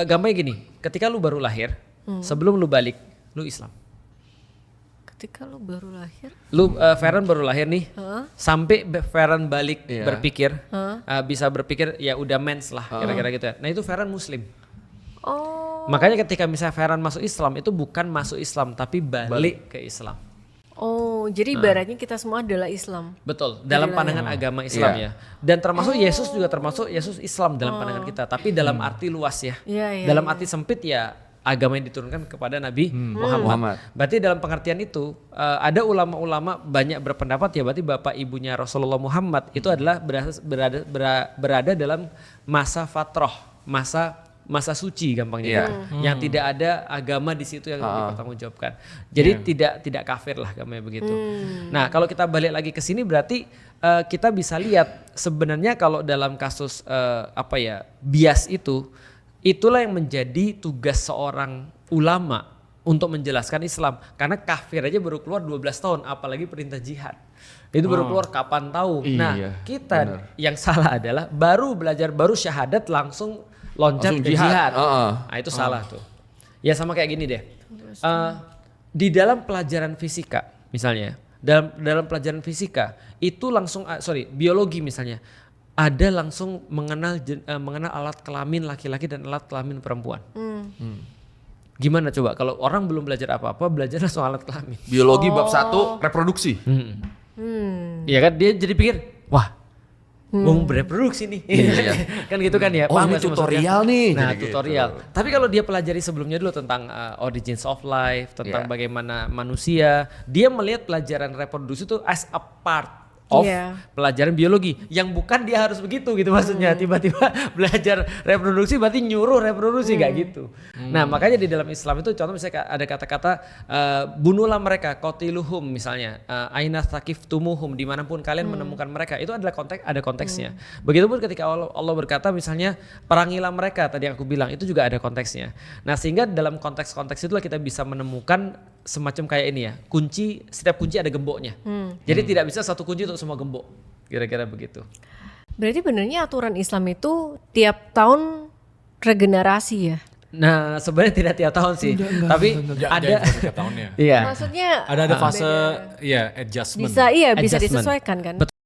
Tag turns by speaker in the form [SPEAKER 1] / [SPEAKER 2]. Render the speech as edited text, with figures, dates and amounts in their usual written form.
[SPEAKER 1] Gampangnya gini, ketika lu baru lahir, sebelum lu balik, lu Islam.
[SPEAKER 2] Ketika lu baru lahir,
[SPEAKER 1] Feren baru lahir nih, sampai Feren balik berpikir, bisa berpikir ya udah mens lah, kira-kira gitu ya. Nah itu Feren Muslim.
[SPEAKER 2] oh,
[SPEAKER 1] Makanya ketika misalnya Feren masuk Islam itu bukan masuk Islam tapi balik ke Islam.
[SPEAKER 2] jadi ibaratnya kita semua adalah Islam.
[SPEAKER 1] Betul, dalam pandangan agama Islam ya. Dan termasuk Yesus juga termasuk Yesus Islam dalam pandangan kita, tapi dalam arti luas ya. Dalam arti sempit ya agama yang diturunkan kepada Nabi Muhammad. Berarti dalam pengertian itu ada ulama-ulama banyak berpendapat ya berarti bapak ibunya Rasulullah Muhammad itu adalah berada dalam masa fatroh, masa suci gampangnya yang tidak ada agama di situ yang dipertanggungjawabkan. Jadi tidak kafir lah agamanya begitu. Nah, kalau kita balik lagi ke sini berarti kita bisa lihat sebenarnya kalau dalam kasus bias itulah yang menjadi tugas seorang ulama untuk menjelaskan Islam. Karena kafir aja baru keluar 12 tahun apalagi perintah jihad. Itu baru keluar kapan tahu. Nah, kita yang salah adalah baru syahadat langsung loncat ke jihad. Nah itu salah tuh. Ya sama kayak gini deh. Di dalam pelajaran fisika misalnya, dalam pelajaran fisika itu langsung biologi misalnya ada langsung mengenal alat kelamin laki-laki dan alat kelamin perempuan. Gimana coba kalau orang belum belajar apa-apa belajar langsung alat kelamin.
[SPEAKER 3] Biologi bab 1 reproduksi.
[SPEAKER 1] Iya kan dia jadi pikir wah mau bereproduksi nih, kan gitu kan ya.
[SPEAKER 3] Oh ini tutorial nih.
[SPEAKER 1] Nah tutorial. Gitu. Tapi kalau dia pelajari sebelumnya dulu tentang origins of life, tentang bagaimana manusia, dia melihat pelajaran reproduksi itu as a part of pelajaran biologi yang bukan dia harus begitu gitu maksudnya. Tiba-tiba belajar reproduksi berarti nyuruh reproduksi gak gitu. Nah makanya di dalam Islam itu contoh misalnya ada kata-kata bunuhlah mereka, qatiluhum misalnya, aina thaqiftumuhum, dimanapun kalian menemukan mereka, itu adalah ada konteksnya. Begitupun ketika Allah berkata misalnya perangilah mereka, tadi yang aku bilang itu juga ada konteksnya. Nah sehingga dalam konteks-konteks itulah kita bisa menemukan semacam kayak ini ya, setiap kunci ada gemboknya. Jadi tidak bisa satu kunci untuk semua gembok, kira-kira begitu.
[SPEAKER 2] Berarti benernya aturan Islam itu tiap tahun regenerasi ya?
[SPEAKER 1] Nah sebenarnya tidak tiap tahun sih, tapi ada
[SPEAKER 4] tiap tahunnya.
[SPEAKER 1] Iya.
[SPEAKER 2] Maksudnya
[SPEAKER 4] Ada fase adjustment.
[SPEAKER 2] Bisa disesuaikan kan?